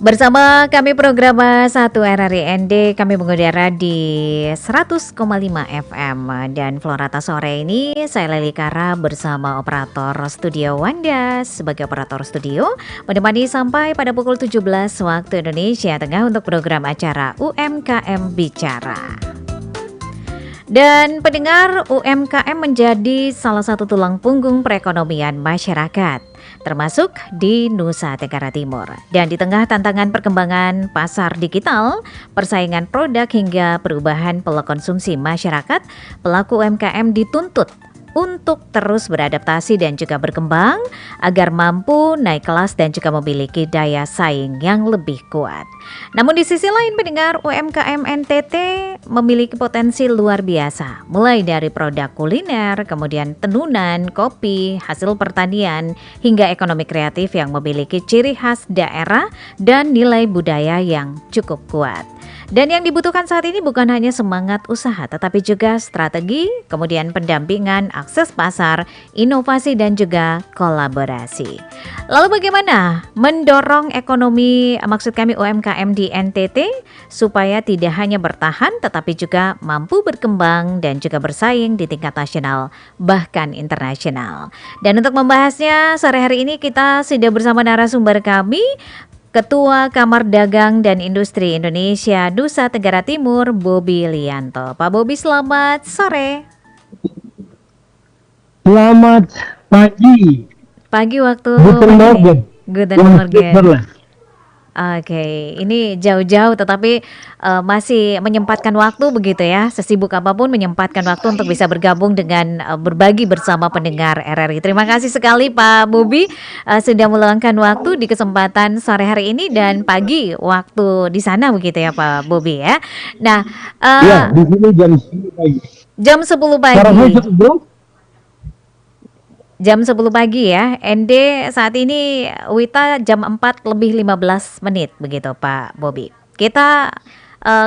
Bersama kami program 1 RRI ND, kami mengudara di 100,5 FM. Dan Florata sore ini saya Leli Kara bersama operator studio Wanda sebagai operator studio menemani sampai pada pukul 17 waktu Indonesia Tengah untuk program acara UMKM Bicara. Dan pendengar, UMKM menjadi salah satu tulang punggung perekonomian masyarakat, termasuk di Nusa Tenggara Timur. Dan di tengah tantangan perkembangan pasar digital, persaingan produk hingga perubahan pola konsumsi masyarakat, pelaku UMKM dituntut untuk terus beradaptasi dan juga berkembang agar mampu naik kelas dan juga memiliki daya saing yang lebih kuat. Namun di sisi lain pendengar, UMKM NTT memiliki potensi luar biasa, mulai dari produk kuliner, kemudian tenunan, kopi, hasil pertanian, hingga ekonomi kreatif yang memiliki ciri khas daerah dan nilai budaya yang cukup kuat. Dan yang dibutuhkan saat ini bukan hanya semangat usaha, tetapi juga strategi, kemudian pendampingan, akses pasar, inovasi, dan juga kolaborasi. Lalu bagaimana mendorong ekonomi, maksud kami UMKM di NTT, supaya tidak hanya bertahan, tetapi juga mampu berkembang dan juga bersaing di tingkat nasional, bahkan internasional. Dan untuk membahasnya, sore hari ini kita sudah bersama narasumber kami, Ketua Kamar Dagang dan Industri Indonesia Nusa Tenggara Timur, Bobi Lianto. Pak Bobi, selamat sore. Selamat pagi. Pagi waktu. Guten Morgen. Guten Morgen. Oke, ini jauh-jauh tetapi masih menyempatkan waktu begitu ya, sesibuk apapun menyempatkan waktu untuk bisa bergabung dengan berbagi bersama pendengar RRI. Terima kasih sekali Pak Bobi sudah meluangkan waktu di kesempatan sore hari ini dan pagi waktu di sana begitu ya Pak Bobi ya. Nah, ya, di sini jam 10 pagi. Jam 10 pagi. Jam 10 pagi ya, ND saat ini Wita jam 4 lebih 15 menit begitu Pak Bobi. Kita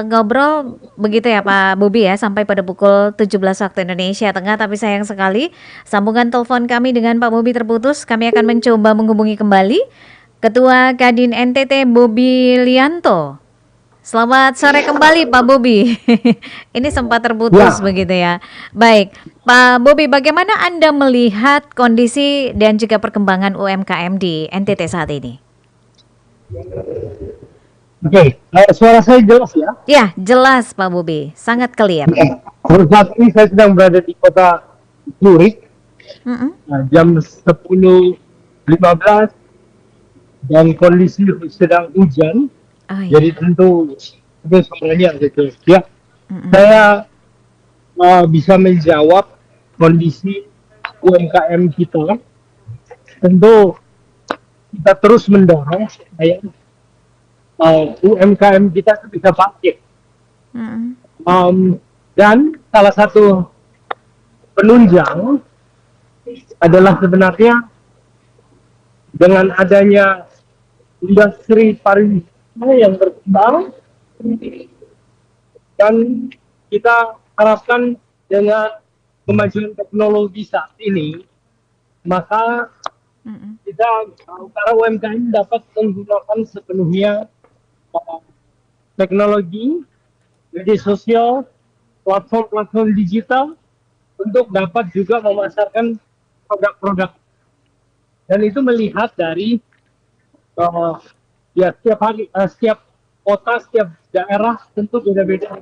ngobrol begitu ya Pak Bobi ya sampai pada pukul 17 waktu Indonesia Tengah. Tapi sayang sekali sambungan telepon kami dengan Pak Bobi terputus. Kami akan mencoba menghubungi kembali Ketua Kadin NTT Bobi Lianto. Selamat sore kembali Pak Bobi. Ini sempat terputus begitu ya. Baik, Pak Bobi, bagaimana Anda melihat kondisi dan juga perkembangan UMKM di NTT saat ini? Oke, suara saya jelas ya? Ya, jelas Pak Bobi, sangat clear. Saat ini saya sedang berada di kota Zurich, jam 10.15 dan kondisi sedang hujan. Jadi tentu itu sebenarnya gitu ya. Saya bisa menjawab kondisi UMKM kita. Tentu kita terus mendorong supaya UMKM kita bisa bangkit. Dan salah satu penunjang adalah sebenarnya dengan adanya industri pariwisata yang berkembang, dan kita harapkan dengan kemajuan teknologi saat ini, maka kita para UMKM dapat menggunakan sepenuhnya teknologi, media sosial, platform-platform digital untuk dapat juga memasarkan produk-produk. Dan itu melihat dari ya setiap hari, setiap kota, setiap daerah tentu beda-beda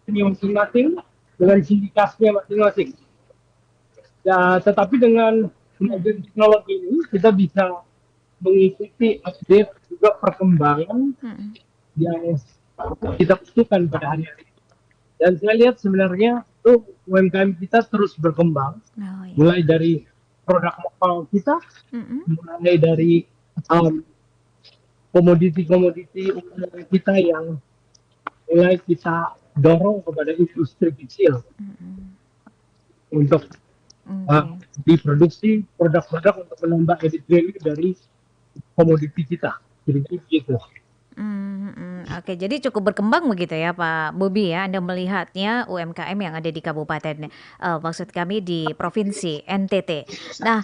dengan masing-masing, dengan ciri khasnya masing-masing. Ya, tetapi dengan kemajuan teknologi ini kita bisa mengikuti update juga perkembangan yang kita butuhkan pada hari-hari. Dan saya lihat sebenarnya itu UMKM kita terus berkembang, mulai dari produk lokal kita, mulai dari komoditi-komoditi kita yang mulai kita dorong kepada industri kecil untuk diproduksi produk-produk untuk menambah added value dari komoditi kita. Jadi begitu. Oke, jadi cukup berkembang begitu ya Pak Bobi ya, Anda melihatnya UMKM yang ada di kabupaten, maksud kami di provinsi NTT. Nah,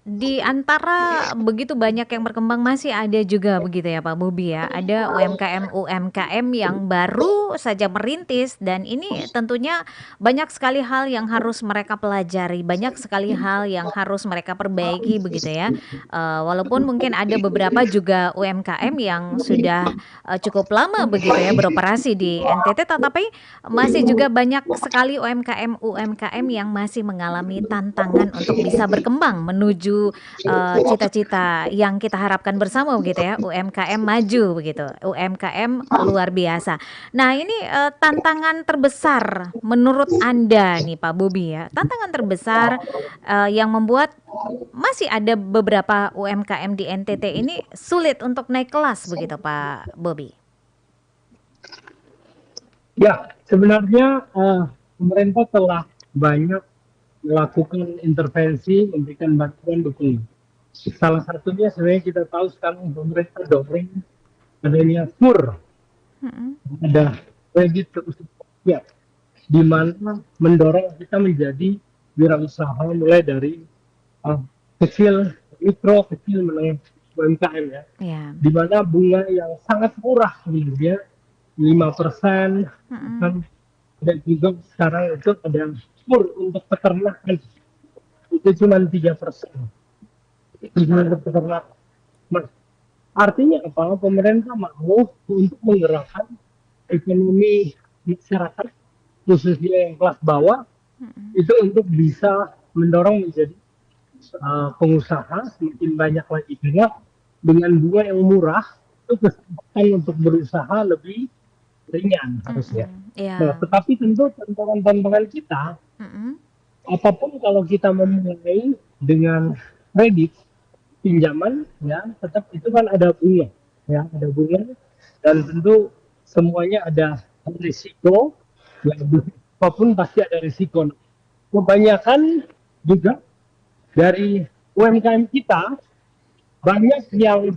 di antara begitu banyak yang berkembang masih ada juga begitu ya Pak Bobi ya, ada UMKM-UMKM yang baru saja merintis dan ini tentunya banyak sekali hal yang harus mereka pelajari, banyak sekali hal yang harus mereka perbaiki begitu ya. Walaupun mungkin ada beberapa juga UMKM yang sudah, cukup lama begitu ya beroperasi di NTT, tetapi masih juga banyak sekali UMKM-UMKM yang masih mengalami tantangan untuk bisa berkembang menuju, cita-cita yang kita harapkan bersama begitu ya, UMKM maju begitu, UMKM luar biasa. Nah ini, tantangan terbesar menurut Anda nih Pak Bobi ya, tantangan terbesar, yang membuat masih ada beberapa UMKM di NTT ini sulit untuk naik kelas begitu Pak Bobi? Ya, sebenarnya pemerintah telah banyak melakukan intervensi, memberikan bantuan dukungan. Salah satunya sebenarnya kita tahu sekarang pemerintah dorong adanya KUR, Mhm, ada kredit keusahaan rakyat, di mana mendorong kita menjadi wirausaha mulai dari uh, kecil, mikro, kecil, menengah, UMKM ya, iya, di mana bunga yang sangat murah gitu ya, 5%, mhm, kan, dan juga sekarang itu ada kur untuk peternakan itu cuma 3%. Untuk peternakan. Nah, artinya apa? Pemerintah mau untuk menggerakkan ekonomi masyarakat khususnya yang kelas bawah mhm, itu untuk bisa mendorong menjadi pengusaha semakin banyak lagi karena dengan bunga yang murah itu kesempatan untuk berusaha lebih ringan harusnya. mhm, Nah, iya, tetapi tentu tantangan-tantangan kita, mhm, apapun kalau kita memulai dengan kredit pinjaman, ya tetap itu kan ada bunga, ya ada bunga dan tentu semuanya ada risiko, ya apapun pasti ada risiko. Kebanyakan juga dari UMKM kita banyak yang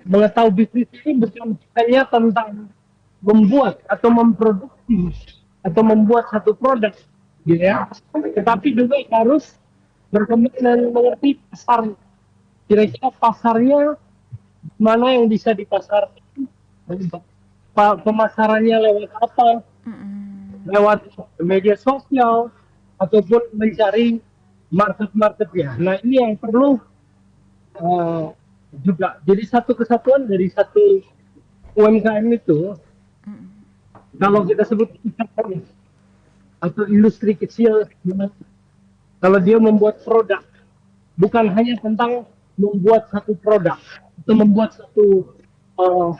mengetahui bisnis ini bukan hanya tentang membuat atau memproduksi atau membuat satu produk, gitu ya. Tetapi juga harus berkembang dan mengerti pasar. Kira-kira pasarnya mana yang bisa dipasarkan, pemasarannya lewat apa, mhm, lewat media sosial ataupun mencari market-marketnya. Nah ini yang perlu uh, juga jadi satu kesatuan dari satu UMKM itu. mhm, Kalau kita sebut UMKM atau industri kecil, kalau dia membuat produk, bukan hanya tentang membuat satu produk atau membuat satu uh,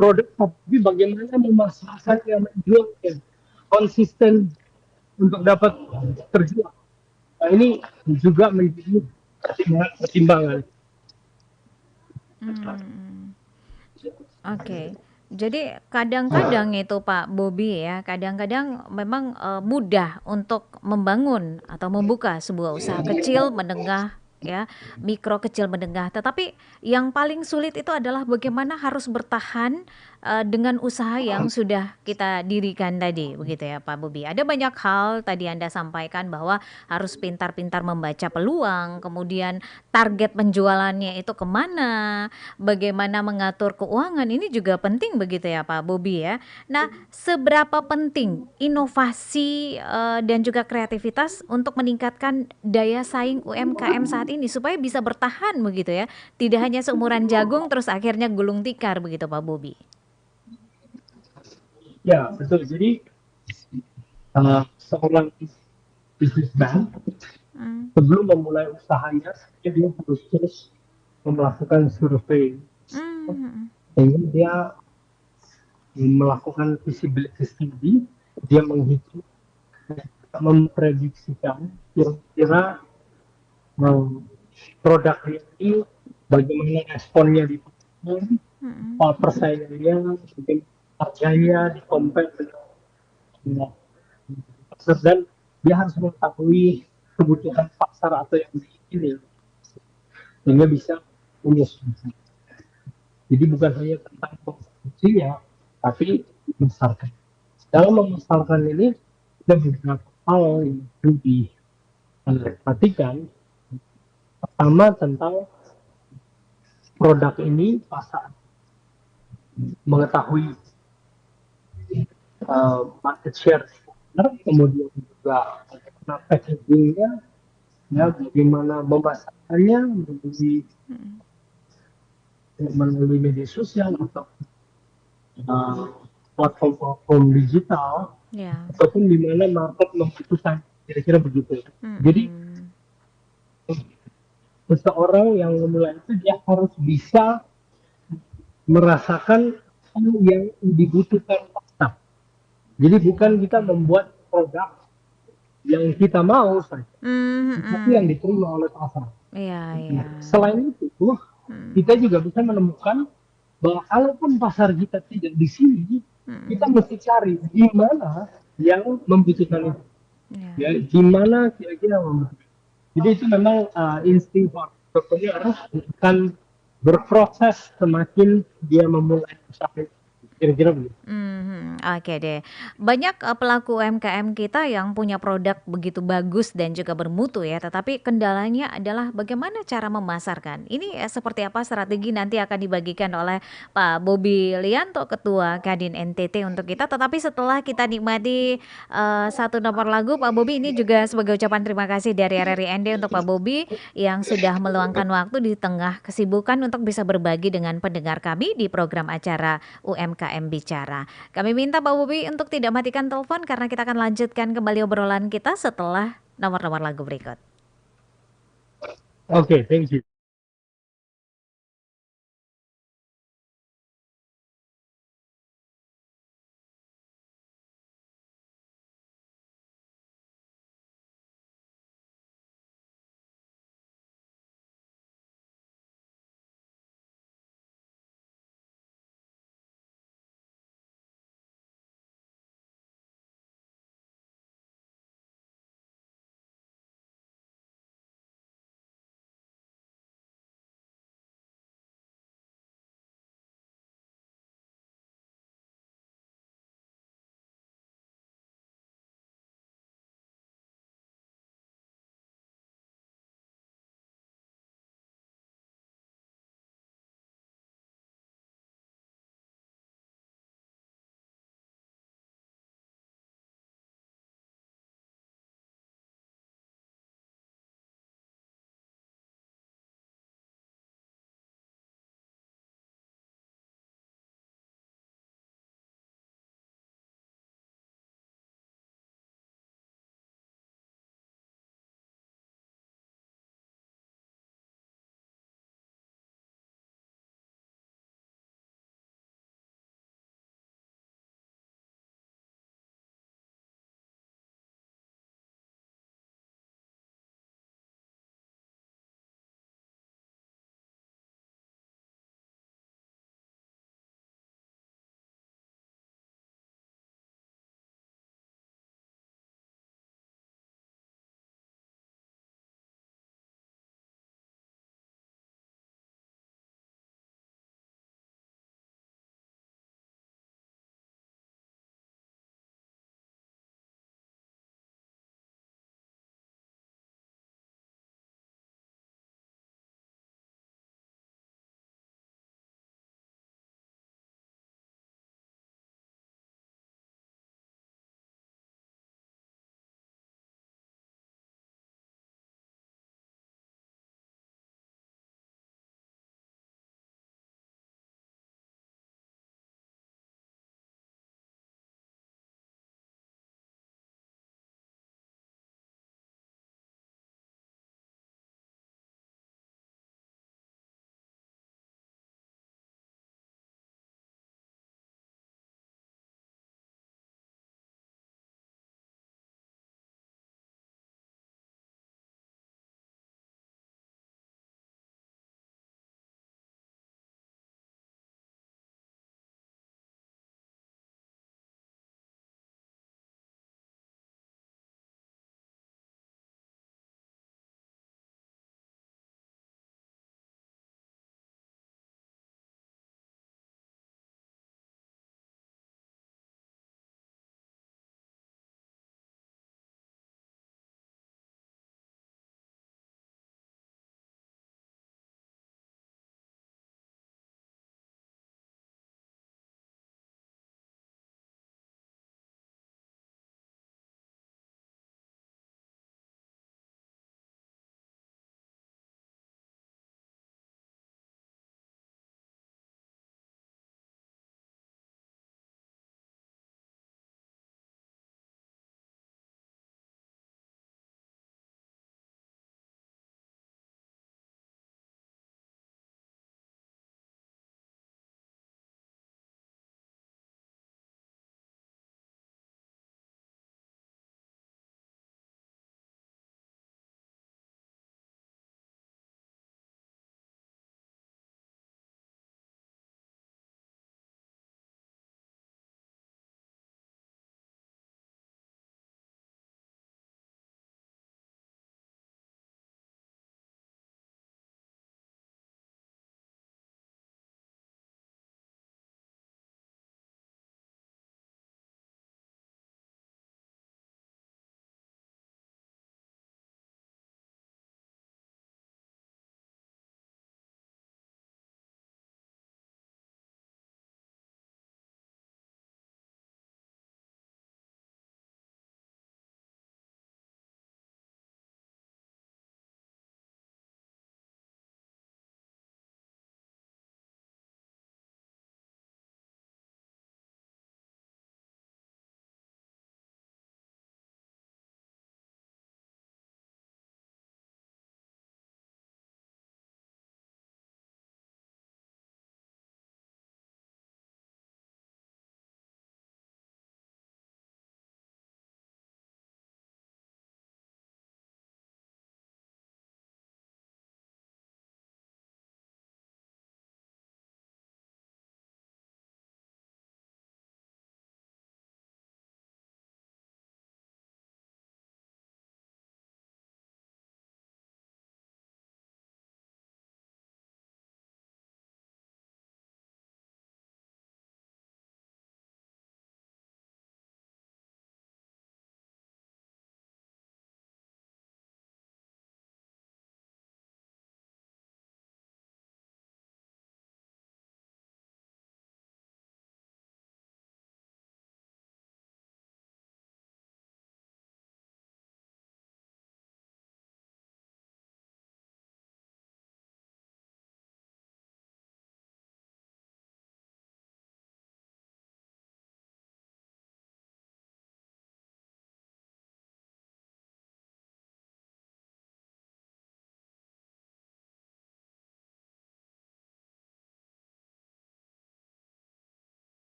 produk, tapi bagaimana memasarkannya, menjualnya konsisten untuk dapat terjual. Nah, ini juga menjadi pertimbangan. mmm. Oke. Jadi kadang-kadang itu Pak Bobi ya, kadang-kadang memang, mudah untuk membangun atau membuka sebuah usaha kecil, menengah ya, mikro, kecil, menengah. Tetapi yang paling sulit itu adalah bagaimana harus bertahan, dengan usaha yang sudah kita dirikan tadi, begitu ya Pak Bobi. Ada banyak hal tadi Anda sampaikan bahwa harus pintar-pintar membaca peluang, kemudian target penjualannya itu kemana, bagaimana mengatur keuangan ini juga penting begitu ya Pak Bobi ya. Nah, seberapa penting inovasi, dan juga kreativitas untuk meningkatkan daya saing UMKM saat ini supaya bisa bertahan begitu ya, tidak hanya seumuran jagung terus akhirnya gulung tikar begitu Pak Bobi? Ya, betul. Jadi seorang businessman Mmm, sebelum memulai usahanya, dia harus terus melakukan survei, mhm, sehingga dia melakukan feasibility study, dia menghitung, memprediksikan kira-kira produk ini bagaimana responnya di pasar, mhm, apa persaingannya, mungkin harganya di compare dengan pasar, dan dia harus mengetahui kebutuhan pasar atau yang diingini sehingga bisa menyusun. Jadi bukan hanya tentang produksinya, tapi memasarkan. Dalam memasarkan ini ada beberapa hal yang perlu diperhatikan. Pertama tentang produk ini pasar, mengetahui market share, kemudian juga bagaimana packagingnya, ya bagaimana memasarkannya melalui media sosial atau uh, platform-platform digital Ya. ataupun di mana market membutuhkan, kira-kira begitu. Jadi Mm-mm. seseorang yang memulai itu dia harus bisa merasakan apa yang dibutuhkan pasar. Jadi bukan kita Oke. membuat produk yang kita mau saja, tetapi yang Mm-mm. diterima oleh pasar. Iya, iya. Nah, selain itu, kita Mm. juga bisa menemukan bahwa kalaupun pasar kita tidak di sini, kita Mm-mm. mesti cari di mana yang membutuhkan itu. Ya. Ya, di mana kira-kira yang membutuhkan. Jadi itu memang insting entrepreneur akan berproses semakin dia memulai usaha. Kira-kira begitu. Mhm, oke deh. Banyak, pelaku UMKM kita yang punya produk begitu bagus dan juga bermutu ya, tetapi kendalanya adalah bagaimana cara memasarkan. Ini, seperti apa strategi nanti akan dibagikan oleh Pak Bobi Lianto, Ketua Kadin NTT untuk kita, tetapi setelah kita nikmati, satu nomor lagu Pak Bobi, ini juga sebagai ucapan terima kasih dari RRI ND untuk Pak Bobi yang sudah meluangkan waktu di tengah kesibukan untuk bisa berbagi dengan pendengar kami di program acara UMKM Bicara. Kami minta Pak Bobi untuk tidak matikan telepon karena kita akan lanjutkan kembali obrolan kita setelah nomor-nomor lagu berikut. Oke, thank you.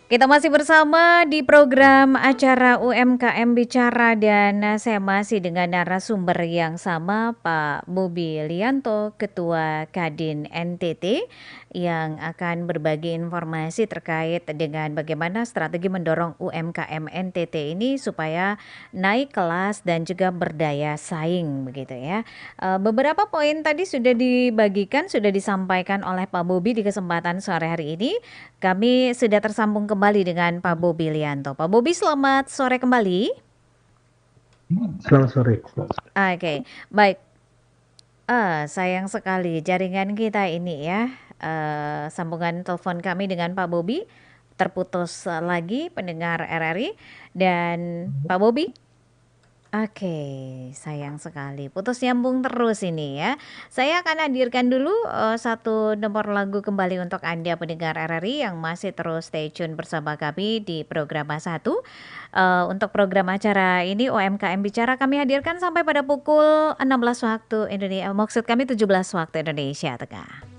Kita masih bersama di program acara UMKM Bicara dan saya masih dengan narasumber yang sama Pak Bobi Lianto, Ketua Kadin NTT yang akan berbagi informasi terkait dengan bagaimana strategi mendorong UMKM NTT ini supaya naik kelas dan juga berdaya saing begitu ya. Beberapa poin tadi sudah dibagikan, sudah disampaikan oleh Pak Bobi di kesempatan sore hari ini. Kami sudah tersambung kembali dengan Pak Bobi Lianto. Pak Bobi, selamat sore kembali. Selamat sore. Oke, baik. Sayang sekali jaringan kita ini ya. Sambungan telepon kami dengan Pak Bobi terputus lagi pendengar RRI dan Pak Bobi. Oke, sayang sekali. Putus nyambung terus ini ya. Saya akan hadirkan dulu satu nomor lagu kembali untuk Anda pendengar RRI yang masih terus stay tune bersama kami di program satu. Untuk program acara ini UMKM Bicara kami hadirkan sampai pada pukul 16 waktu Indonesia. Maksud kami 17 waktu Indonesia Tengah.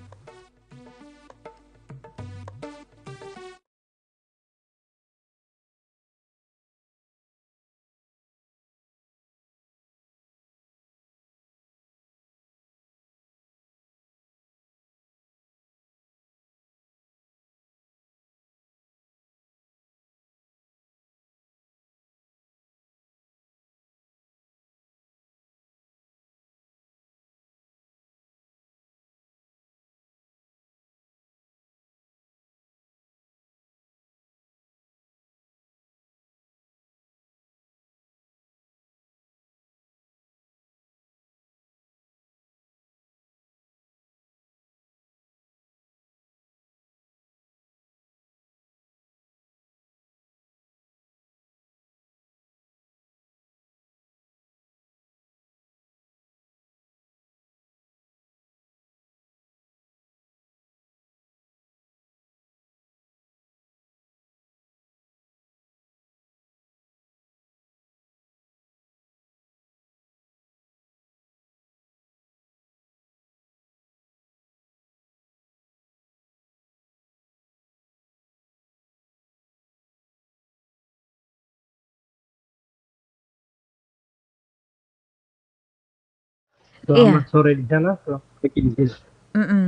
Selamat Iya. sore di sana, selamat pagi di sini.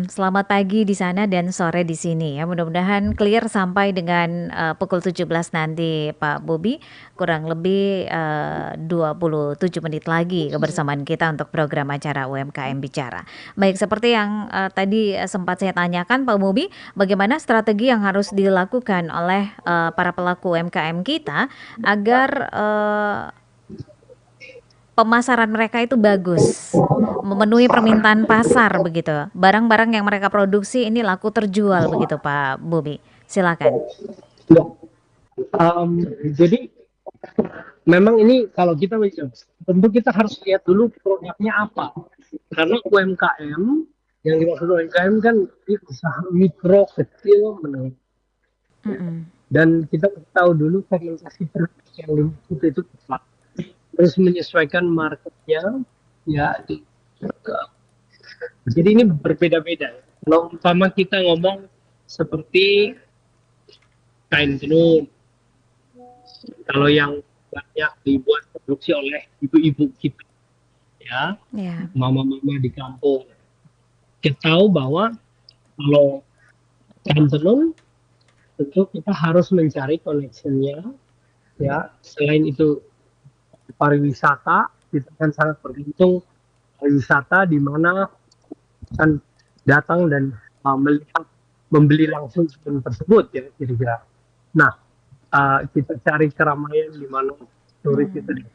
Selamat pagi di sana dan sore di sini ya. Mudah-mudahan clear sampai dengan pukul 17 nanti Pak Bobi. Kurang lebih 27 menit lagi kebersamaan kita untuk program acara UMKM Bicara. Baik, seperti yang tadi sempat saya tanyakan Pak Bobi, bagaimana strategi yang harus dilakukan oleh para pelaku UMKM kita agar pemasaran mereka itu bagus, memenuhi permintaan pasar begitu. Barang-barang yang mereka produksi ini laku terjual begitu Pak Bobi. Silakan. Ya, jadi memang ini kalau kita tentu kita harus lihat dulu produknya apa. Karena UMKM, yang dimaksud UMKM kan usaha mikro, kecil, menengah. Mm-mm. Dan kita tahu dulu segmentasi produk yang dimaksud itu tepat. Terus menyesuaikan marketnya, ya. Jadi ini berbeda-beda. Kalau umpama kita ngomong seperti kain tenun, kalau yang banyak dibuat produksi oleh ibu-ibu kita, ya, Ya. mama-mama di kampung, kita tahu bahwa kalau kain tenun, tentu kita harus mencari koneksinya, ya. Selain itu pariwisata, kita kan sangat bergantung pariwisata di mana kan datang dan melihat membeli langsung sepatu tersebut ya kira-kira. Nah, kita cari keramaian di mana turis itu.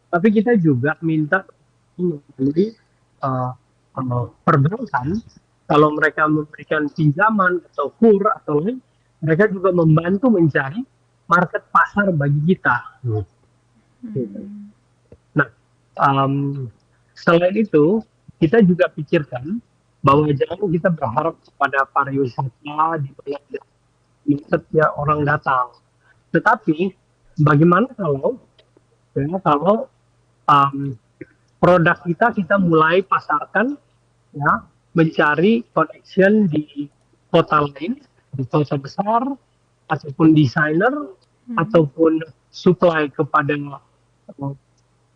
Tapi kita juga minta melalui perbankan, kalau mereka memberikan pinjaman atau kur atau lain, mereka juga membantu mencari market pasar bagi kita. Nah, selain itu kita juga pikirkan bahwa jangan kita berharap kepada pariwisata di mana setiap orang datang. Tetapi bagaimana kalau produk kita mulai pasarkan, ya, mencari connection di kota lain, di kota besar, ataupun desainer Mhm. ataupun supply kepada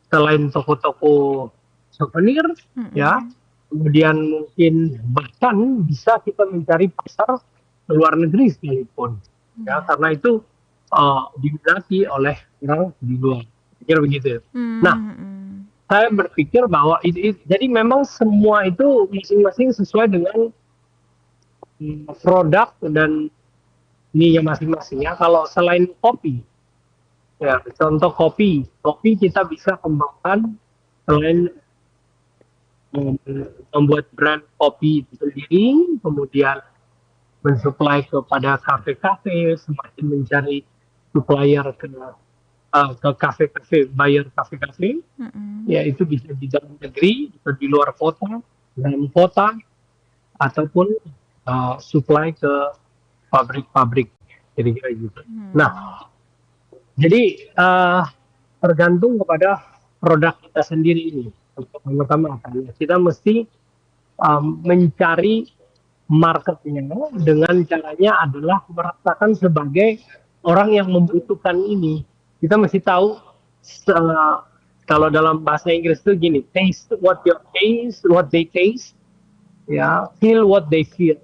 selain toko-toko souvenir, ya. Mhm. Kemudian mungkin bahkan bisa kita mencari pasar ke luar negeri sekalipun, ya, Iya. karena itu diminati oleh orang di luar. Pikir begitu. Nah, Mhm. saya berpikir bahwa jadi memang semua itu masing-masing sesuai dengan produk dan niche masing-masing ya. Kalau selain kopi, ya contoh kopi kita bisa kembangkan selain membuat brand kopi itu sendiri, kemudian mensuplai kepada kafe-kafe, semakin mencari supplier ke kafe-kafe, buyer kafe-kafe, Mhm. ya itu bisa di dalam negeri, bisa di luar kota, dalam kota, ataupun supply ke pabrik-pabrik, kira-kira gitu. Nah, Hmm. jadi tergantung kepada produk kita sendiri ini. Pertama-tama kita mesti mencari marketnya dengan caranya adalah merasakan sebagai orang yang membutuhkan ini. Kita mesti tahu kalau dalam bahasa Inggris itu gini, taste what they taste, ya, feel what they feel.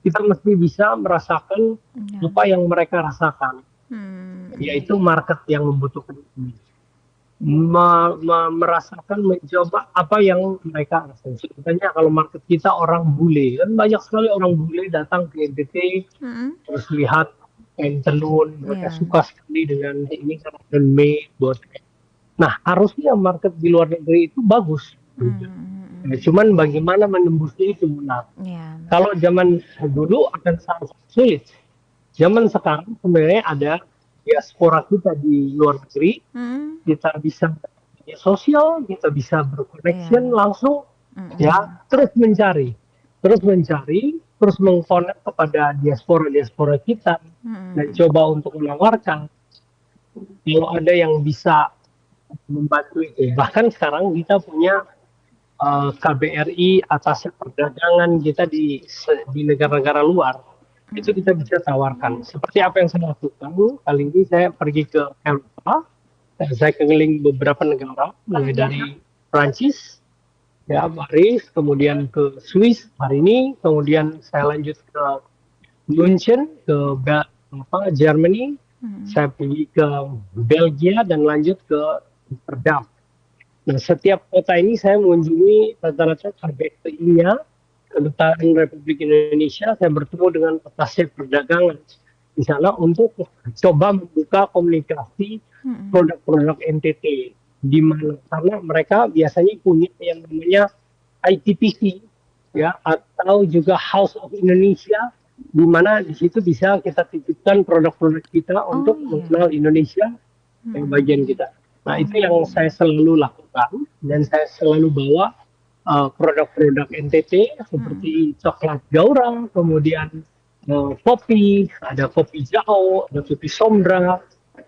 Kita mesti bisa merasakan Iya. apa yang mereka rasakan, Hmm. yaitu market yang membutuhkan ini. Merasakan, mencoba apa yang mereka rasakan. Contohnya kalau market kita orang bule, kan banyak sekali orang bule datang ke NTT, Mhm. terus lihat kain tenun, mereka Iya. suka sekali dengan ini karena handmade buat. Nah, harusnya market di luar negeri itu bagus. Ya, Mhm. cuman bagaimana menembusnya itu. Nah, Iya. kalau zaman dulu akan sangat sulit. Zaman sekarang sebenarnya ada diaspora kita di luar negeri, Mhm. kita bisa media sosial, kita bisa berkoneksi Iya. langsung, ya, Mhm. terus mengkonek kepada diaspora kita dan Mhm. coba untuk menawarkan kalau ada yang bisa membantu itu. Bahkan sekarang kita punya KBRI atas perdagangan kita di negara-negara luar, itu kita Mhm. bisa tawarkan. Seperti apa yang saya lakukan, kali ini saya pergi ke Eropa, dan saya keliling beberapa negara, mulai dari Prancis, ya, Paris, kemudian ke Swiss hari ini, kemudian saya lanjut ke München, Germany, Mhm. saya pergi ke Belgia dan lanjut ke Amsterdam. Nah, setiap kota ini saya mengunjungi rata-rata KBRI-nya, Kedutaan Republik Indonesia, saya bertemu dengan atasnya perdagangan di sana untuk coba membuka komunikasi Mhm. produk-produk NTT di mana karena mereka biasanya punya yang namanya ITPC, ya, atau juga House of Indonesia, di mana di situ bisa kita titipkan produk-produk kita Oh untuk iya. mengenal Indonesia yang bagian Mhm. kita. Nah, itu yang saya Mhm. selalu lakukan dan saya selalu bawa produk-produk NTT Mhm. seperti coklat gaurang, kemudian kopi, ada kopi Jao, ada kopi Sombra,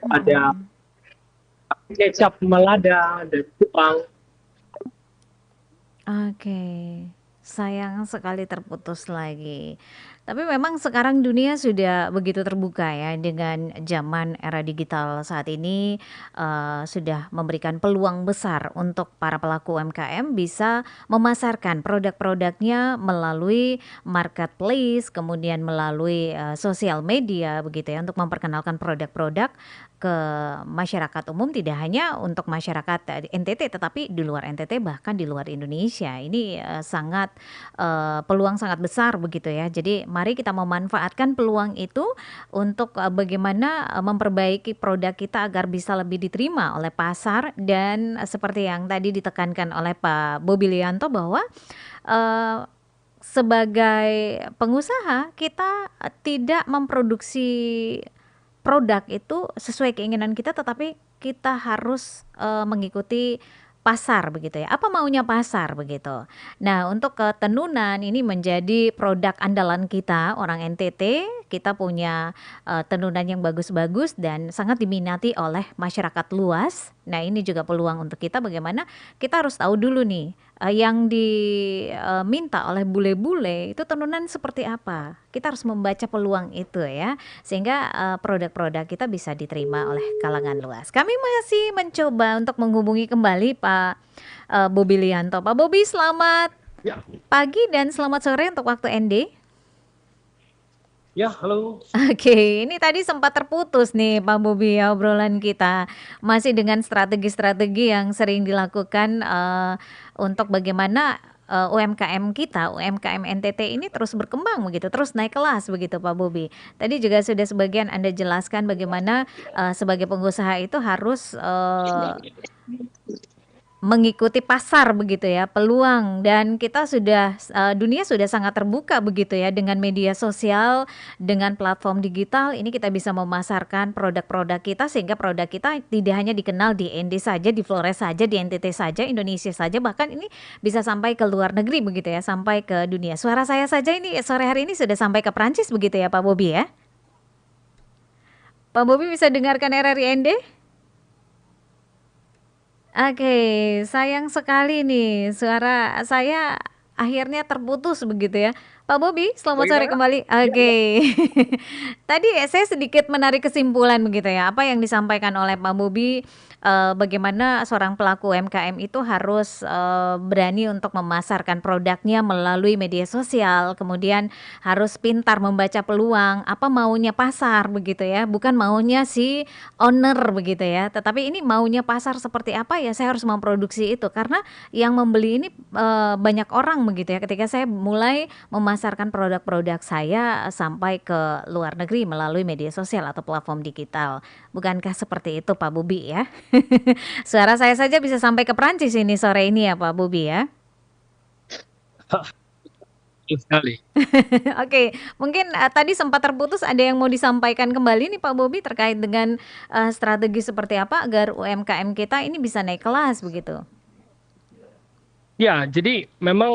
ada Mhm. kecap Malada, dan Kupang. Oke, sayang sekali terputus lagi. Tapi memang sekarang dunia sudah begitu terbuka ya dengan zaman era digital saat ini, sudah memberikan peluang besar untuk para pelaku UMKM bisa memasarkan produk-produknya melalui marketplace, kemudian melalui, sosial media begitu ya untuk memperkenalkan produk-produk ke masyarakat umum, tidak hanya untuk masyarakat, NTT tetapi di luar NTT bahkan di luar Indonesia. Ini, peluang sangat besar begitu ya. Jadi mari kita memanfaatkan peluang itu untuk, bagaimana, memperbaiki produk kita agar bisa lebih diterima oleh pasar dan, seperti yang tadi ditekankan oleh Pak Bobilianto bahwa, eee, sebagai pengusaha kita, tidak memproduksi produk itu sesuai keinginan kita, tetapi kita harus, mengikuti pasar begitu ya, apa maunya pasar begitu. Nah, untuk ketenunan ini menjadi produk andalan kita orang NTT, kita punya, tenunan yang bagus-bagus dan sangat diminati oleh masyarakat luas. Nah, ini juga peluang untuk kita bagaimana kita harus tahu dulu nih, yang diminta oleh bule-bule itu tenunan seperti apa. Kita harus membaca peluang itu ya, sehingga, produk-produk kita bisa diterima oleh kalangan luas. Kami masih mencoba untuk menghubungi kembali Pak, Bobi Lianto. Pak Bobi, selamat Ya, pagi dan selamat sore untuk waktu ND. ya, halo. Oke, ini tadi sempat terputus nih Pak Bobi ya obrolan kita. Masih dengan strategi-strategi yang sering dilakukan untuk bagaimana UMKM kita, UMKM NTT ini terus berkembang begitu, terus naik kelas begitu Pak Bobi. Tadi juga sudah sebagian Anda jelaskan bagaimana sebagai pengusaha itu harus mengikuti pasar begitu ya, peluang, dan kita sudah dunia sudah sangat terbuka begitu ya dengan media sosial, dengan platform digital, ini kita bisa memasarkan produk-produk kita sehingga produk kita tidak hanya dikenal di ND saja, di Flores saja, di NTT saja, Indonesia saja, bahkan ini bisa sampai ke luar negeri begitu ya, sampai ke dunia. Suara saya saja ini sore hari ini sudah sampai ke Prancis begitu ya Pak Bobi ya. Pak Bobi bisa dengarkan RRI ND? Oke, sayang sekali nih suara saya akhirnya terputus begitu ya. Pak Bobi, selamat sore Bagaimana? kembali. Ya, ya. Oke. Tadi saya sedikit menarik kesimpulan begitu ya, apa yang disampaikan oleh Pak Bobi, bagaimana seorang pelaku UMKM itu harus, berani untuk memasarkan produknya melalui media sosial, kemudian harus pintar membaca peluang, apa maunya pasar begitu ya, bukan maunya si owner begitu ya, tetapi ini maunya pasar seperti apa ya saya harus memproduksi itu, karena yang membeli ini, banyak orang begitu ya, ketika saya mulai memasarkan produk-produk saya sampai ke luar negeri melalui media sosial atau platform digital. Bukankah seperti itu Pak Bobi ya? Suara saya saja bisa sampai ke Prancis ini sore ini ya Pak Bobi ya? Betul sekali. Oke, mungkin, tadi sempat terputus, ada yang mau disampaikan kembali nih Pak Bobi terkait dengan, strategi seperti apa agar UMKM kita ini bisa naik kelas begitu? Ya, jadi memang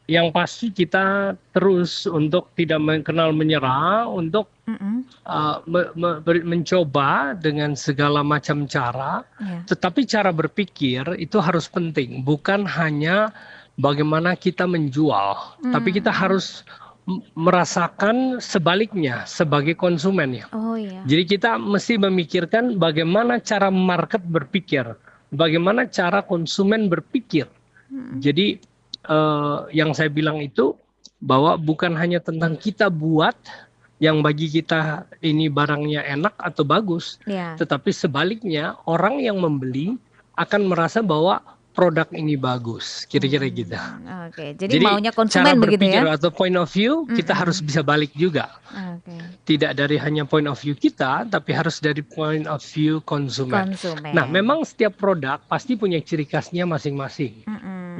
yang pasti kita terus untuk tidak kenal menyerah, untuk Mhm, mencoba dengan segala macam cara, iya. tetapi cara berpikir itu harus penting, bukan hanya bagaimana kita menjual, tapi kita Mmm. harus merasakan sebaliknya sebagai konsumen ya. Oh iya. Jadi kita mesti memikirkan bagaimana cara market berpikir, bagaimana cara konsumen berpikir. Mhm. Jadi yang saya bilang itu bahwa bukan hanya tentang kita buat yang bagi kita ini barangnya enak atau bagus, Iya. tetapi sebaliknya orang yang membeli akan merasa bahwa produk ini bagus, kira-kira gitu. Oke, jadi Jadi maunya cara konsumen begitu berpikir ya? atau point of view kita Mhm, harus bisa balik juga. oke. Tidak dari hanya point of view kita, tapi harus dari point of view konsumen. Nah, Konsumen. memang setiap produk pasti punya ciri khasnya masing-masing.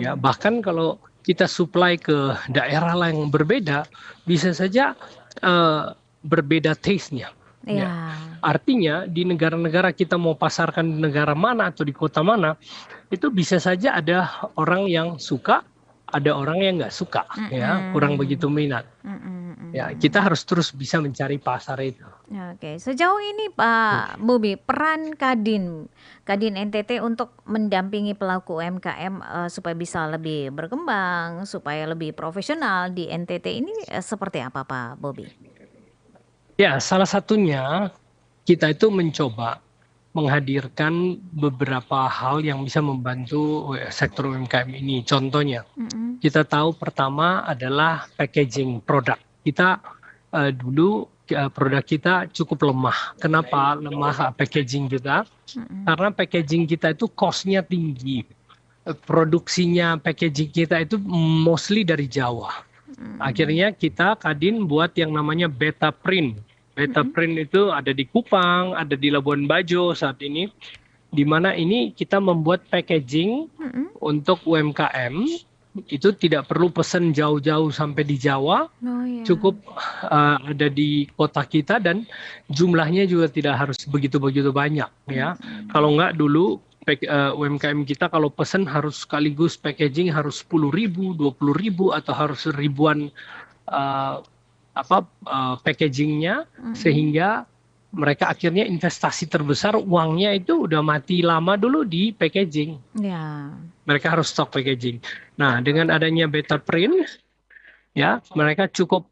Ya, Mhm. bahkan kalau kita supply ke daerah lain yang berbeda, bisa saja berbeda taste-nya. Iya. Ya. Artinya di negara-negara kita mau pasarkan di negara mana atau di kota mana, itu bisa saja ada orang yang suka, ada orang yang nggak suka, ya, kurang begitu Mhm. minat. Mhm Ya, mhm. kita harus terus bisa mencari pasar itu. Oke, sejauh ini Pak Bobi, peran Kadin NTT untuk mendampingi pelaku UMKM, supaya bisa lebih berkembang, supaya lebih profesional di NTT ini, seperti apa Pak Bobi? Ya, salah satunya kita itu mencoba menghadirkan beberapa hal yang bisa membantu sektor UMKM ini. Contohnya, Mhm, kita tahu pertama adalah packaging produk. Kita dulu produk kita cukup lemah. Kenapa lemah packaging kita? mhm, Karena packaging kita itu cost-nya tinggi. Produksinya packaging kita itu mostly dari Jawa. mhm, Akhirnya kita Kadin buat yang namanya beta print. Beta mhm, print itu ada di Kupang, ada di Labuan Bajo saat ini, di mana ini kita membuat packaging mhm. untuk UMKM, itu tidak perlu pesan jauh-jauh sampai di Jawa, Oh ya. cukup ada di kota kita dan jumlahnya juga tidak harus begitu-begitu banyak ya. Mhm, Kalau nggak dulu UMKM kita kalau pesan harus sekaligus packaging harus 10.000, 20.000 atau harus ribuan packagingnya mhm, sehingga mereka akhirnya investasi terbesar uangnya itu udah mati lama dulu di packaging. Ya. Mereka harus stok packaging. Nah, dengan adanya beta print, ya mereka cukup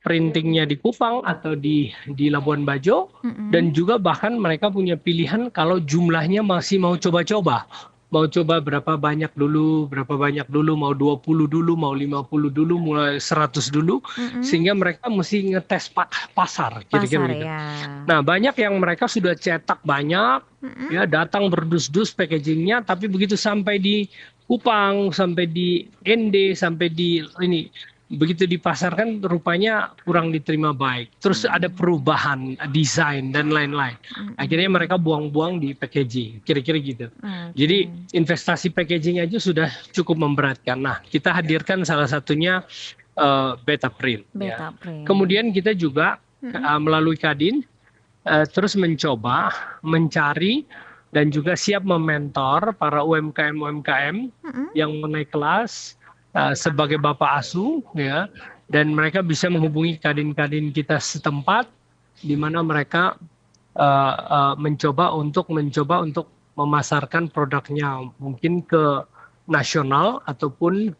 printingnya di Kupang atau di Labuan Bajo, dan juga bahkan mereka punya pilihan kalau jumlahnya masih mau coba-coba. Mau coba berapa banyak dulu, mau 20 dulu, mau 50 dulu, mulai 100 dulu, sehingga mereka mesti ngetes pasar, kira-kira Pasar gitu. ya. Nah, banyak yang mereka sudah cetak banyak, ya datang berdus-dus packagingnya, tapi begitu sampai di Kupang, sampai di ND, sampai di ini, begitu dipasarkan rupanya kurang diterima baik. Terus ada perubahan desain dan lain-lain. Akhirnya mereka buang-buang di packaging, kira-kira gitu. Jadi investasi packaging aja sudah cukup memberatkan. Nah, kita hadirkan salah satunya beta print. Beta Ya. print. Kemudian kita juga melalui Kadin terus mencoba mencari dan juga siap mementor para UMKM yang mau naik kelas sebagai bapak asuh, ya, dan mereka bisa menghubungi kadin-kadin kita setempat di mana mereka mencoba untuk memasarkan produknya mungkin ke nasional ataupun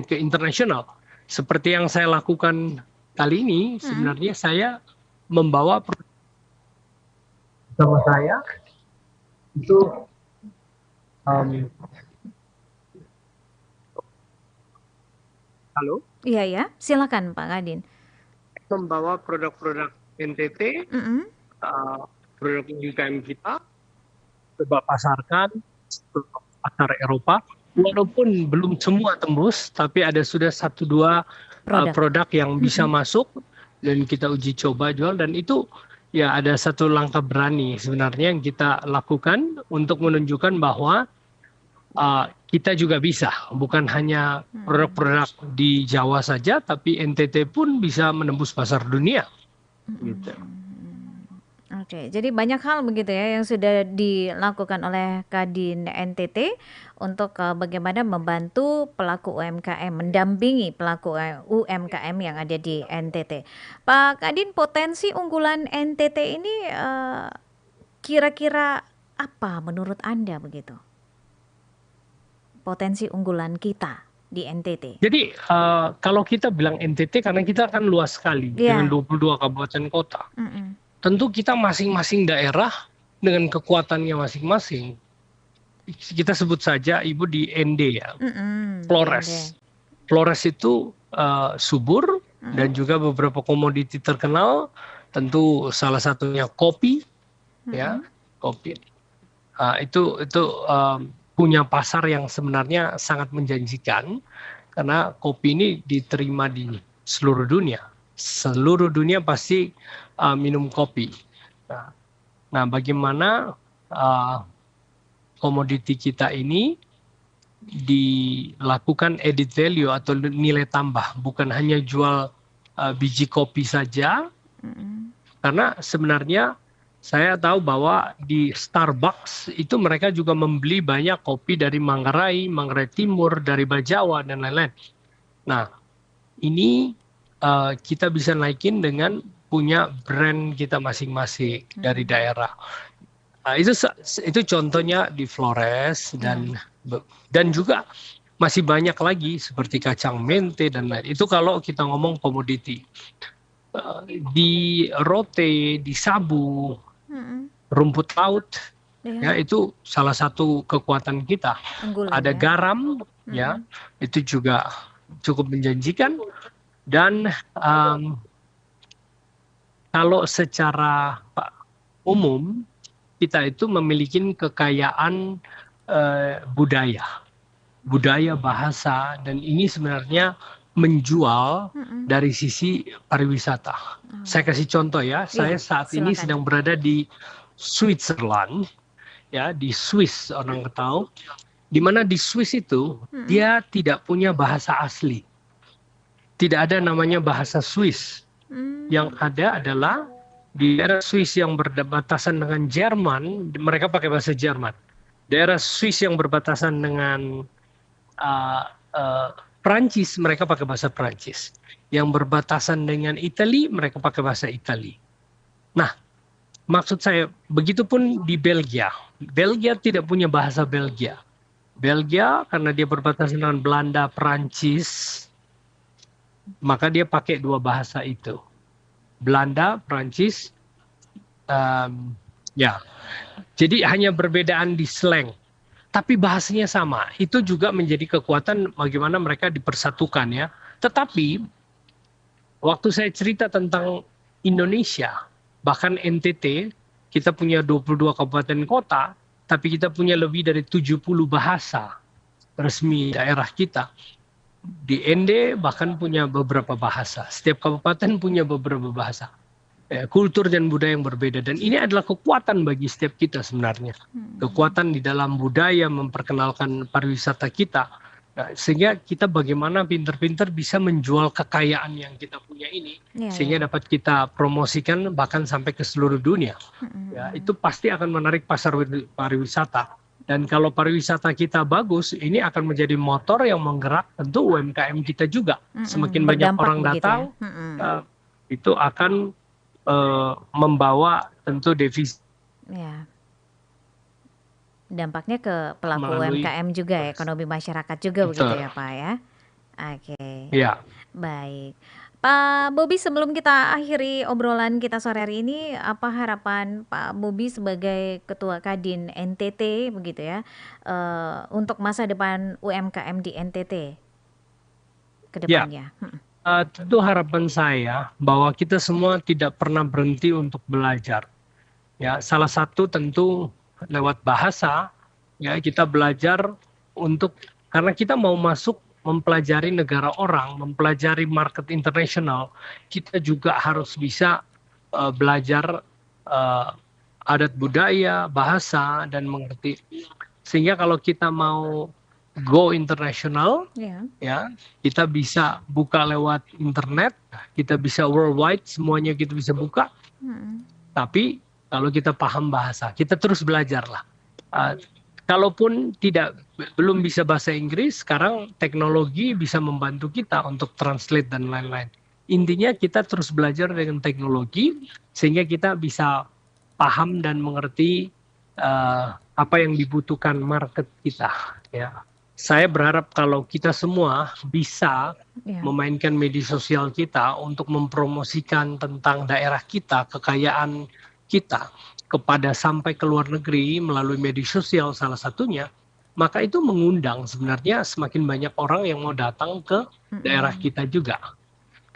ke internasional. Seperti yang saya lakukan kali ini, sebenarnya saya membawa sama saya itu halo, Iya ya, silakan Pak Kadin. membawa produk-produk NTT, produk UMKM kita, coba pasarkan ke pasar Eropa. Walaupun belum semua tembus, tapi ada sudah 1-2 produk yang bisa masuk dan kita uji coba jual, dan itu ya ada satu langkah berani sebenarnya yang kita lakukan untuk menunjukkan bahwa kita juga bisa, bukan hanya produk-produk di Jawa saja, tapi NTT pun bisa menembus pasar dunia. Gitu. Oke, jadi banyak hal begitu ya yang sudah dilakukan oleh Kadin NTT untuk bagaimana membantu pelaku UMKM, mendampingi pelaku UMKM yang ada di NTT. Pak Kadin, potensi unggulan NTT ini kira-kira apa menurut Anda begitu? Potensi unggulan kita di NTT. Jadi kalau kita bilang NTT karena kita kan luas sekali dengan 22 kabupaten kota. Tentu kita masing-masing daerah dengan kekuatannya masing-masing. Kita sebut saja Ibu di ND ya, Flores. Flores itu subur dan juga beberapa komoditi terkenal. Tentu salah satunya kopi, ya, kopi. Itu punya pasar yang sebenarnya sangat menjanjikan karena kopi ini diterima di seluruh dunia. Seluruh dunia pasti minum kopi. Nah, bagaimana komoditi kita ini dilakukan added value atau nilai tambah, bukan hanya jual biji kopi saja, karena sebenarnya saya tahu bahwa di Starbucks itu mereka juga membeli banyak kopi dari Manggarai, Manggarai Timur, dari Bajawa dan lain-lain. Nah, ini kita bisa naikin dengan punya brand kita masing-masing dari daerah. Nah, itu contohnya di Flores dan juga masih banyak lagi seperti kacang mente dan lain. Itu kalau kita ngomong komoditi. Di rote, di sabu, rumput laut, ya itu salah satu kekuatan kita. Ada garam, ya itu juga cukup menjanjikan. Dan kalau secara umum kita itu memiliki kekayaan budaya bahasa, dan ini sebenarnya menjual dari sisi pariwisata. Saya kasih contoh ya, saya saat ini sedang berada di Switzerland, ya di Swiss orang tahu, di mana di Swiss itu dia tidak punya bahasa asli, tidak ada namanya bahasa Swiss. Yang ada adalah di daerah Swiss yang berbatasan dengan Jerman, mereka pakai bahasa Jerman. Daerah Swiss yang berbatasan dengan Prancis, mereka pakai bahasa Prancis. Yang berbatasan dengan Italia, mereka pakai bahasa Italia. Nah, maksud saya, begitupun di Belgia. Belgia tidak punya bahasa Belgia. Belgia karena dia berbatasan dengan Belanda, Perancis, maka dia pakai dua bahasa itu. Belanda, Perancis, ya. Jadi hanya perbedaan di slang. Tapi bahasanya sama. Itu juga menjadi kekuatan bagaimana mereka dipersatukan ya. Tetapi waktu saya cerita tentang Indonesia, bahkan NTT, kita punya 22 kabupaten kota, tapi kita punya lebih dari 70 bahasa resmi daerah kita. Di ND bahkan punya beberapa bahasa. Setiap kabupaten punya beberapa bahasa. Kultur dan budaya yang berbeda. Dan ini adalah kekuatan bagi setiap kita sebenarnya. Kekuatan di dalam budaya memperkenalkan pariwisata kita. Nah, sehingga kita bagaimana pinter-pinter bisa menjual kekayaan yang kita punya ini. Sehingga dapat kita promosikan bahkan sampai ke seluruh dunia. Ya, itu pasti akan menarik pasar pariwisata. Dan kalau pariwisata kita bagus, ini akan menjadi motor yang menggerak tentu UMKM kita juga. Semakin banyak orang datang, itu akan membawa tentu devisa. Ya. Dampaknya ke pelaku UMKM juga, ekonomi masyarakat juga. Betul. Begitu ya Pak ya. Oke. Ya. Baik. Pak Bobi, sebelum kita akhiri obrolan kita sore hari ini, apa harapan Pak Bobi sebagai Ketua Kadin NTT begitu ya, untuk masa depan UMKM di NTT ke depannya? Ya. Tentu harapan saya bahwa kita semua tidak pernah berhenti untuk belajar. Ya, salah satu tentu lewat bahasa. Ya, kita belajar karena kita mau masuk mempelajari negara orang, mempelajari market internasional. Kita juga harus bisa belajar adat budaya, bahasa, dan mengerti. Sehingga kalau kita mau go internasional, ya kita bisa buka lewat internet, kita bisa worldwide, semuanya kita bisa buka. Tapi kalau kita paham bahasa, kita terus belajar lah. Kalaupun belum bisa bahasa Inggris, sekarang teknologi bisa membantu kita untuk translate dan lain-lain. Intinya kita terus belajar dengan teknologi sehingga kita bisa paham dan mengerti apa yang dibutuhkan market kita. Ya. Saya berharap kalau kita semua bisa memainkan media sosial kita untuk mempromosikan tentang daerah kita, kekayaan kita kepada sampai ke luar negeri melalui media sosial salah satunya, maka itu mengundang sebenarnya semakin banyak orang yang mau datang ke daerah kita juga.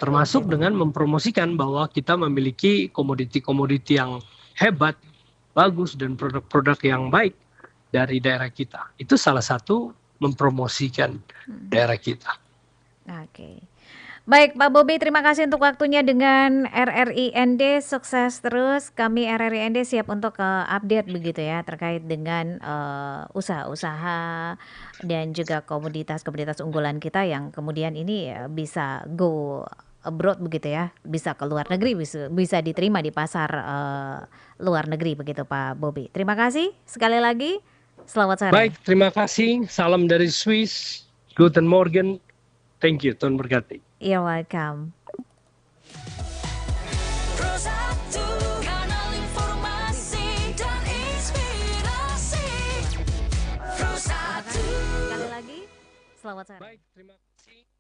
Termasuk dengan mempromosikan bahwa kita memiliki komoditi-komoditi yang hebat, bagus, dan produk-produk yang baik dari daerah kita. Itu salah satu mempromosikan daerah kita. Oke. Baik Pak Bobi, terima kasih untuk waktunya dengan RRI ND. Sukses terus. Kami RRI ND siap untuk update begitu ya terkait dengan usaha-usaha dan juga komoditas-komoditas unggulan kita yang kemudian ini bisa go abroad begitu ya, bisa ke luar negeri, bisa diterima di pasar luar negeri begitu Pak Bobi. Terima kasih sekali lagi. Selamat sore. Baik, terima kasih. Salam dari Swiss. Guten Morgen. Thank you. Tuhan berkati. You're welcome. Sekali lagi, selamat sore. Baik, terima kasih.